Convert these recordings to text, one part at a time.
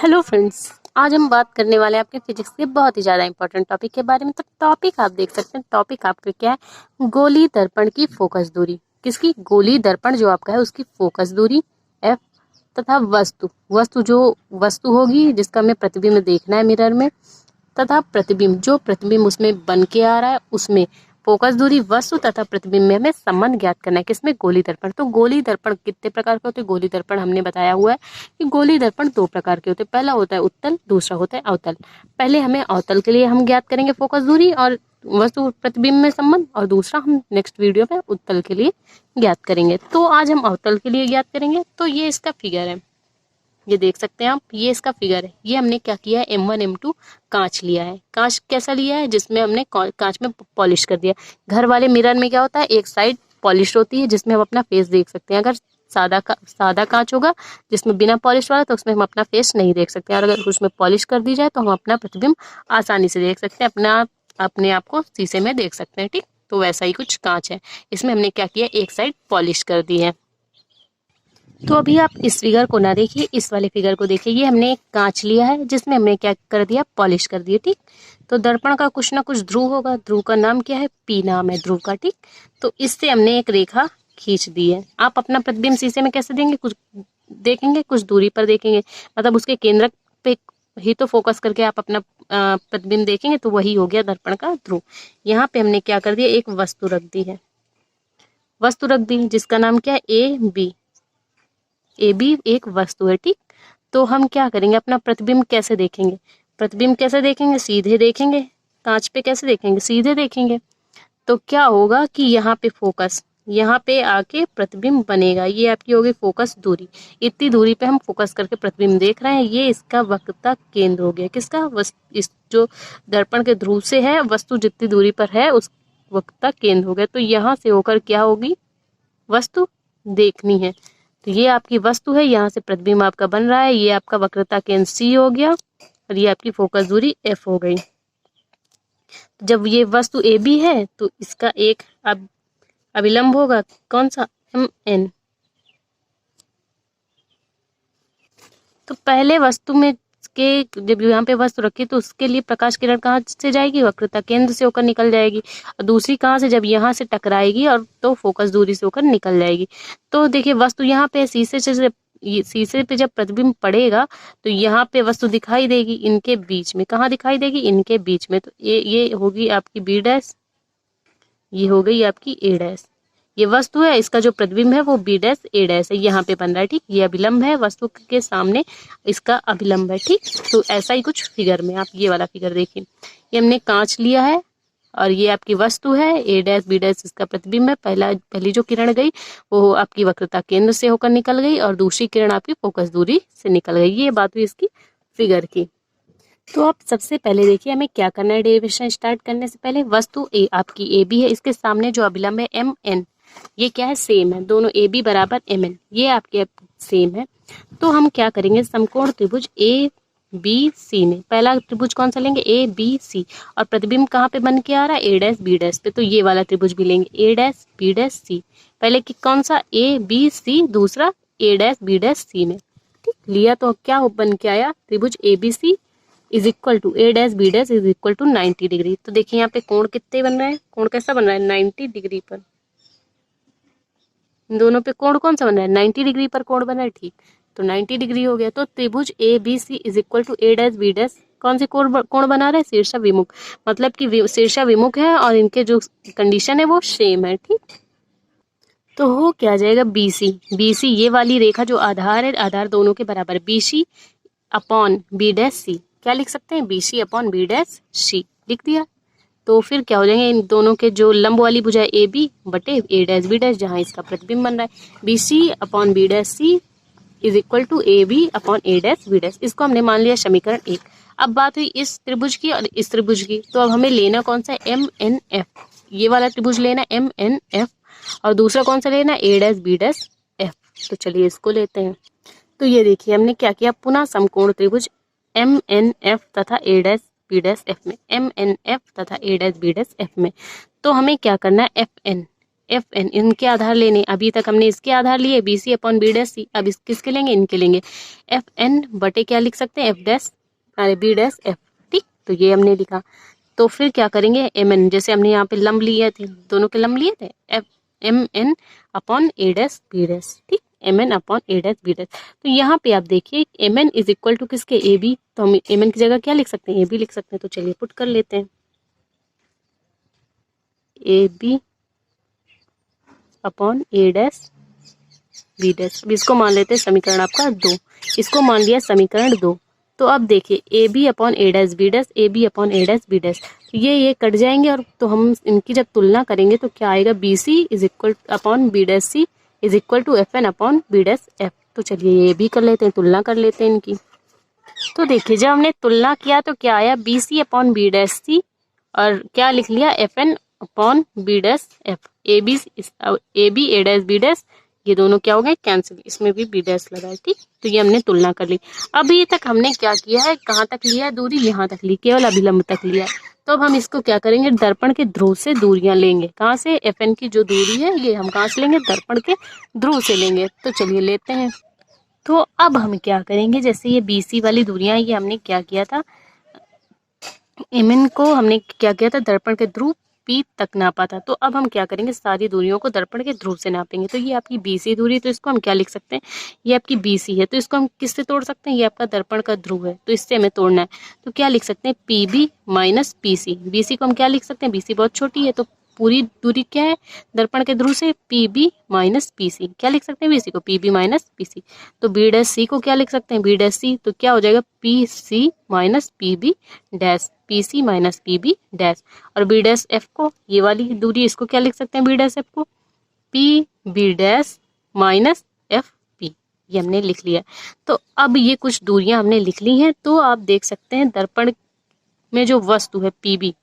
Hello friends, आज हम बात करने वाले हैं आपके फिजिक्स के बहुत ही ज़्यादा इंपॉर्टेंट टॉपिक के बारे में। तो टॉपिक आप देख सकते हैं, टॉपिक आपका क्या है? गोली दर्पण की फोकस दूरी। किसकी? गोली दर्पण जो आपका है उसकी फोकस दूरी एफ, तथा वस्तु वस्तु जो वस्तु होगी जिसका हमें प्रतिबिंब देखना है मिरर में, तथा प्रतिबिंब जो प्रतिबिंब उसमें बन के आ रहा है उसमें फोकस दूरी। वस्तु तथा प्रतिबिंब में हमें संबंध ज्ञात करना है। किसमें? गोली दर्पण। तो गोली दर्पण कितने प्रकार के होते हैं? गोली दर्पण हमने बताया हुआ है कि गोली दर्पण दो प्रकार के होते हैं। पहला होता है उत्तल, दूसरा होता है अवतल। पहले हमें अवतल के लिए हम ज्ञात करेंगे फोकस दूरी और वस्तु प्रतिबिंब में संबंध, और दूसरा हम नेक्स्ट वीडियो में उत्तल के लिए ज्ञात करेंगे। तो आज हम अवतल के लिए ज्ञात करेंगे। तो ये इसका फिगर है, ये देख सकते हैं आप, ये इसका फिगर है। ये हमने क्या किया है? M1 M2 कांच लिया है। कांच कैसा लिया है? जिसमें हमने कांच में पॉलिश कर दिया। घर वाले मिरर में क्या होता है? एक साइड पॉलिश होती है जिसमें हम अपना फेस देख सकते हैं। अगर सादा कांच होगा जिसमें बिना पॉलिश वाला, तो उसमें हम अपना फेस नहीं देख सकते। और अगर उसमें पॉलिश कर दी जाए तो हम अपना प्रतिबिंब आसानी से देख सकते हैं, अपने आप को शीशे में देख सकते हैं। ठीक, तो वैसा ही कुछ कांच है। इसमें हमने क्या किया? एक साइड पॉलिश कर दी है। तो अभी आप इस फिगर को ना देखिए, इस वाले फिगर को देखिए। ये हमने एक कांच लिया है जिसमें हमने क्या कर दिया? पॉलिश कर दिया। ठीक, तो दर्पण का कुछ ना कुछ ध्रुव होगा। ध्रुव का नाम क्या है? पी नाम है ध्रुव का। ठीक, तो इससे हमने एक रेखा खींच दी है। आप अपना प्रतिबिंब शीशे में कैसे देंगे? कुछ देखेंगे, कुछ दूरी पर देखेंगे, मतलब उसके केंद्रक पे ही तो फोकस करके आप अपना प्रतिबिंब देखेंगे। तो वही हो गया दर्पण का ध्रुव। यहाँ पे हमने क्या कर दिया? एक वस्तु रख दी है, वस्तु रख दी जिसका नाम क्या है? ए बी। ए बी एक वस्तु है। ठीक, तो हम क्या करेंगे? अपना प्रतिबिंब कैसे देखेंगे? प्रतिबिंब कैसे देखेंगे? सीधे देखेंगे। कांच पे कैसे देखेंगे? सीधे देखेंगे। तो क्या होगा कि यहाँ पे फोकस, यहाँ पे आके प्रतिबिंब बनेगा। ये आपकी होगी फोकस दूरी। इतनी दूरी पे हम फोकस करके प्रतिबिंब देख रहे हैं। ये इसका वक्रता केंद्र हो गया। किसका? इस जो दर्पण के ध्रुव से है, वस्तु जितनी दूरी पर है उस वक्रता केंद्र हो गया। तो यहाँ से होकर क्या होगी? वस्तु देखनी है। तो ये आपकी वस्तु है, यहाँ से प्रतिबिंब आपका बन रहा है। ये आपका वक्रता केंद्र सी हो गया और ये आपकी फोकस दूरी एफ हो गई। जब ये वस्तु ए बी है तो इसका एक अभिलंब होगा। कौन सा? M N. तो पहले वस्तु में के जब यहाँ पे वस्तु रखी तो उसके लिए प्रकाश किरण कहाँ से जाएगी? वक्रता केंद्र से होकर निकल जाएगी। और दूसरी कहाँ से? जब यहाँ से टकराएगी और तो फोकस दूरी से होकर निकल जाएगी। तो देखिए वस्तु यहाँ पे शीशे पे जब प्रतिबिंब पड़ेगा तो यहाँ पे वस्तु दिखाई देगी इनके बीच में। कहाँ दिखाई देगी? इनके बीच में। तो ये होगी आपकी बी डैश, ये हो गई आपकी ए डैश। ये वस्तु है, इसका जो प्रतिबिंब है वो बी डैश ए डैश है, यहाँ पे बन रहा है। ठीक, ये अभिलंब है, वस्तु के सामने इसका अभिलंब है। ठीक, तो ऐसा ही कुछ फिगर में आप ये वाला फिगर देखिए। ये हमने कांच लिया है और ये आपकी वस्तु है, ए डैश बी डैश इसका प्रतिबिंब है। पहली जो किरण गई वो आपकी वक्रता केंद्र से होकर निकल गई और दूसरी किरण आपकी फोकस दूरी से निकल गई। ये बात हुई इसकी फिगर की। तो आप सबसे पहले देखिए हमें क्या करना है। डेरिवेशन स्टार्ट करने से पहले वस्तु ए आपकी ए बी है, इसके सामने जो अभिलंब है एम एन, ये क्या है? सेम है। दोनों ए बी बराबर एम एन, ये आपके सेम है। तो हम क्या करेंगे? समकोण त्रिभुज ए बी सी में पहला त्रिभुज कौन सा लेंगे? A B C. और प्रतिबिंब कहाँ पे बन के आ रहा है? ए डैश बी डैश पे। तो ये वाला त्रिभुज भी लेंगे, A dash B dash C. पहले कि कौन सा? ए बी सी, दूसरा A dash B dash C में। ठीक, लिया तो क्या बन के आया? त्रिभुज A B C is equal to A dash B dash is equal to 90 degree. तो देखिए यहाँ पे कोण कितने बन रहे हैं? कोण कैसा बन रहा है? 90 डिग्री पर। इन दोनों पे कोण कौन सा बन रहा है? 90 डिग्री पर कोण बना है। ठीक, तो 90 डिग्री हो गया। तो त्रिभुज A B C is equal to A dash B dash कौन से कोण बना रहे हैं? शीर्षा विमुख, मतलब कि शीर्षा विमुख है और इनके जो कंडीशन है वो सेम है। ठीक, तो हो क्या जाएगा? बीसी। बीसी ये वाली रेखा जो आधार है, आधार दोनों के बराबर, बीसी अपॉन बी डैश सी। क्या लिख सकते हैं? बीसी अपॉन बी डैश सी लिख दिया। तो फिर क्या हो जाएंगे? इन दोनों के जो लंब वाली भुजा ए बी बटे ए डैश बी डैश, जहाँ इसका प्रतिबिंब बन रहा है, B C upon B dash C is equal to A B upon A dash B dash. इसको हमने मान लिया समीकरण 1। अब बात हुई इस त्रिभुज की और इस त्रिभुज की। तो अब हमें लेना कौन सा? M N F. ये वाला त्रिभुज लेना एम एन एफ और दूसरा कौन सा लेना? ए डैश बी डैश एफ। तो चलिए इसको लेते हैं। तो ये देखिए हमने क्या किया? पुनः समकोण त्रिभुज एम एन एफ तथा ए डैश बी डैश एफ में, एम एन एफ तथा ए डैश बी डैश एफ में। तो हमें क्या करना है? एफ एन, एफ एन, इनके आधार लेने, अभी तक हमने इसके आधार लिए B C upon B dash C, अब किसके लेंगे, इनके लेंगे। एफ एन बटे क्या लिख सकते हैं, एफ डैश अरे बी डैश एफ, ठीक। तो ये हमने लिखा। तो फिर क्या करेंगे, एम एन, जैसे हमने यहाँ पे लंब लिए थे, दोनों के लंब लिए थे, F M N upon A dash B dash, ठीक, M N upon A dash B dash. तो यहाँ पे आप देखिए M N is equal to किसके, ए बी, तो हम एम एन की जगह क्या लिख सकते हैं, ए बी लिख सकते हैं। तो चलिए पुट कर लेते हैं, A B upon A dash B dash. अब इसको मान लेते हैं समीकरण आपका 2, इसको मान लिया समीकरण 2। तो अब देखिए A B upon A dash B dash, A B upon A dash B dash, ये कट जाएंगे और तो हम इनकी जब तुलना करेंगे तो क्या आएगा, B C is equal upon B dash C is equal to F N upon B dash F. तो चलिए ये भी कर लेते हैं, तुलना कर लेते हैं इनकी। तो देखिए जब हमने तुलना किया तो क्या आया, B C upon B dash C और क्या लिख लिया, F N upon B dash F. A B A dash B dash, ये दोनों क्या हो गए, कैंसिल, इसमें भी बी डैश लगा है, ठीक। तो ये हमने तुलना कर ली। अभी तक हमने क्या किया है, कहाँ तक लिया है दूरी, यहाँ तक ली, केवल अभिलंब तक लिया है। तो अब हम इसको क्या करेंगे, दर्पण के ध्रुव से दूरियां लेंगे। कहाँ से, एफ एन की जो दूरी है ये हम कहाँ से लेंगे, दर्पण के ध्रुव से लेंगे। तो चलिए लेते हैं। तो अब हम क्या करेंगे, जैसे ये बी सी वाली दूरियां, ये हमने क्या किया था, एम एन को हमने क्या किया था, दर्पण के ध्रुव पी तक नापा था। तो अब हम क्या करेंगे, सारी दूरियों को दर्पण के ध्रुव से नापेंगे। तो ये आपकी बी सी दूरी, तो इसको हम क्या लिख सकते हैं, ये आपकी बी सी है, तो इसको हम किससे तोड़ सकते हैं, ये आपका दर्पण का ध्रुव है, तो इससे हमें तोड़ना है। तो क्या लिख सकते हैं, P B minus P C. B C को हम क्या लिख सकते हैं, बी सी बहुत छोटी है, तो पूरी दूरी क्या है दर्पण के ध्रुव से, P B minus P C. क्या लिख सकते हैं, बी सी को P B minus P C. तो बी डैश सी को क्या लिख सकते हैं, बी डैश सी, तो क्या हो जाएगा, P C minus P B dash, P C minus P B dash. और बी डैश एफ को, ये वाली दूरी, इसको क्या लिख सकते हैं, बी डैश एफ को P B dash minus F P, ये हमने लिख लिया। तो अब ये कुछ दूरियां हमने लिख ली हैं। तो आप देख सकते हैं दर्पण में जो वस्तु है पी बी,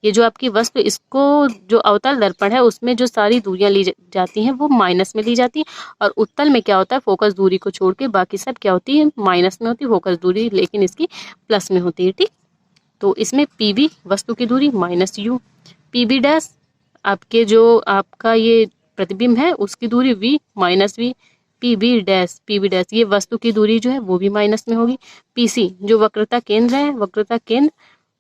ये जो आपकी वस्तु, इसको जो अवतल दर्पण है उसमें जो सारी दूरियां ली जाती हैं वो माइनस में ली जाती हैं, और उत्तल में क्या होता है, फोकस दूरी को छोड़ के बाकी सब क्या होती है, माइनस में होती है फोकस दूरी, लेकिन इसकी प्लस में होती है, ठीक। तो इसमें पी बी वस्तु की दूरी minus U, P B dash आपके जो आपका ये प्रतिबिंब है उसकी दूरी V minus V, P B dash ये वस्तु की दूरी जो है वो भी माइनस में होगी। पी सी जो वक्रता केंद्र है, वक्रता केंद्र,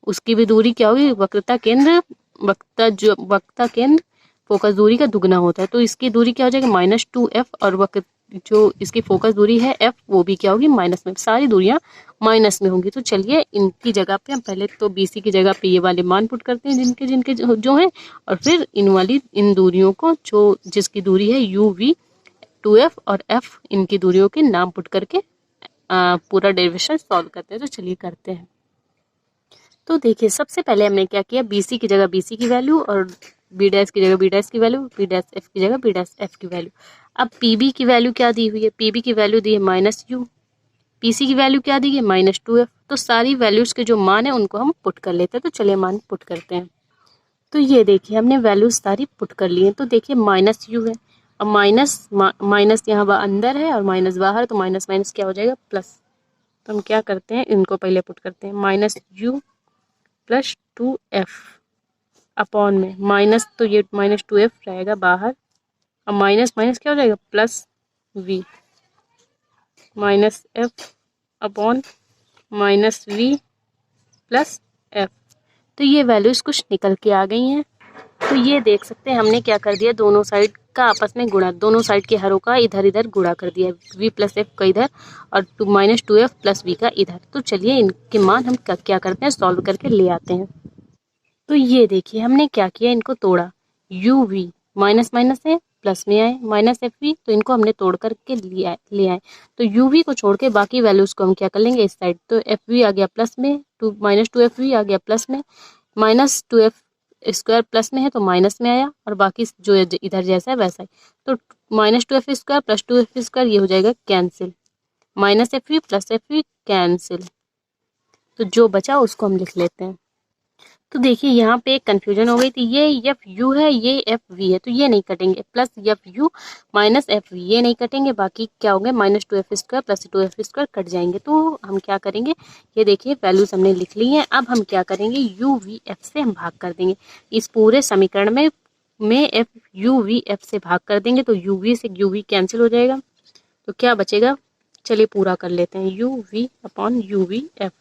उसकी भी दूरी क्या होगी, वक्रता केंद्र, वक्रता केंद्र फोकस दूरी का दुगना होता है, तो इसकी दूरी क्या हो जाएगी, माइनस टू एफ, और वक्र जो इसकी फोकस दूरी है एफ, वो भी क्या होगी, माइनस में, सारी दूरियां माइनस में होंगी। तो चलिए इनकी जगह पे हम पहले तो बी सी की जगह पे ये वाले मान पुट करते हैं जिनके जिनके जो हैं, और फिर इन दूरियों को जो जिसकी दूरी है यू वी टू एफ और एफ, इनकी दूरियों के नाम पुट करके पूरा डेरिवेशन सॉल्व करते हैं। तो चलिए करते हैं। तो देखिए सबसे पहले हमने क्या किया, बी सी की जगह बी सी की वैल्यू, और बी डैश की जगह बी डैश की वैल्यू, बी डैश एफ की जगह बी डैश एफ की वैल्यू। अब पी बी की वैल्यू क्या दी हुई है, पी बी की वैल्यू दी है माइनस यू, पी सी की वैल्यू क्या दी है, माइनस टू एफ। तो सारी वैल्यूज के जो मान है उनको हम पुट कर लेते हैं। तो चलिए मान पुट करते हैं। तो ये देखिए हमने वैल्यूज सारी पुट कर ली है। तो देखिए माइनस यू है, अब माइनस यहाँ अंदर है और माइनस बाहर, तो माइनस माइनस क्या हो जाएगा, प्लस। तो हम क्या करते हैं, इनको पहले पुट करते हैं, minus you plus two F upon में माइनस, तो ये माइनस टू एफ रहेगा बाहर, अब माइनस माइनस क्या हो जाएगा, plus V minus F upon minus V plus F. तो ये वैल्यूज कुछ निकल के आ गई हैं। तो ये देख सकते हैं हमने क्या कर दिया, दोनों साइड का आपस में गुणा, दोनों साइड के हरों का इधर इधर गुणा कर दिया, v प्लस एफ का इधर और minus two F plus V का इधर। तो चलिए इनके मान हम क्या करते हैं, सॉल्व करके ले आते हैं। तो ये देखिए हमने क्या किया, इनको तोड़ा, यू वी माइनस माइनस है प्लस में आए, माइनस एफ वी, तो इनको हमने तोड़ करके ले आए। तो यू वी को छोड़ के बाकी वैल्यूज को हम क्या कर लेंगे इस साइड, तो एफ वी आ गया प्लस में, माइनस टू एफ वी आ गया प्लस में, minus two F square plus में है तो माइनस में आया, और बाकी जो इधर जैसा है वैसा ही। तो minus two F square plus two F square ये हो जाएगा cancel, minus F V plus F V cancel. तो जो बचा उसको हम लिख लेते हैं। तो देखिए यहाँ पे एक कन्फ्यूजन हो गई थी, ये एफ यू है ये एफ वी है, तो ये नहीं कटेंगे, plus F U minus F V ये नहीं कटेंगे, बाकी क्या होंगे, minus two F square plus two F square cut जाएंगे। तो हम क्या करेंगे, ये देखिए वैल्यूज हमने लिख ली हैं। अब हम क्या करेंगे, यू वी एफ से हम भाग कर देंगे, इस पूरे समीकरण में में एफ यू वी एफ से भाग कर देंगे तो यू वी से यू वी कैंसिल हो जाएगा, तो क्या बचेगा, चलिए पूरा कर लेते हैं, U V upon U V F.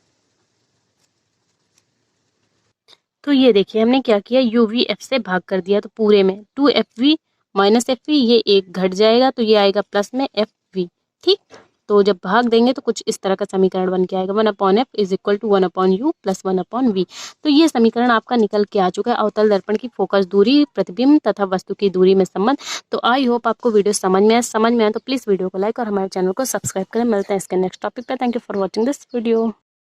तो ये देखिए हमने क्या किया, यू वी एफ से भाग कर दिया तो पूरे में 2 F V minus F V, ये एक घट जाएगा तो ये आएगा प्लस में एफ वी। ठीक, तो जब भाग देंगे तो कुछ इस तरह का समीकरण बन के आएगा, 1 upon F is equal to 1 upon U plus 1 upon V. तो ये समीकरण आपका निकल के आ चुका है, अवतल दर्पण की फोकस दूरी, प्रतिबिंब तथा वस्तु की दूरी में संबंध। तो आई होप आपको वीडियो समझ में आए तो प्लीज़ वीडियो को लाइक और हमारे चैनल को सब्सक्राइब करें। मिलते हैं इसके नेक्स्ट टॉपिक पे। Thank you for watching this video.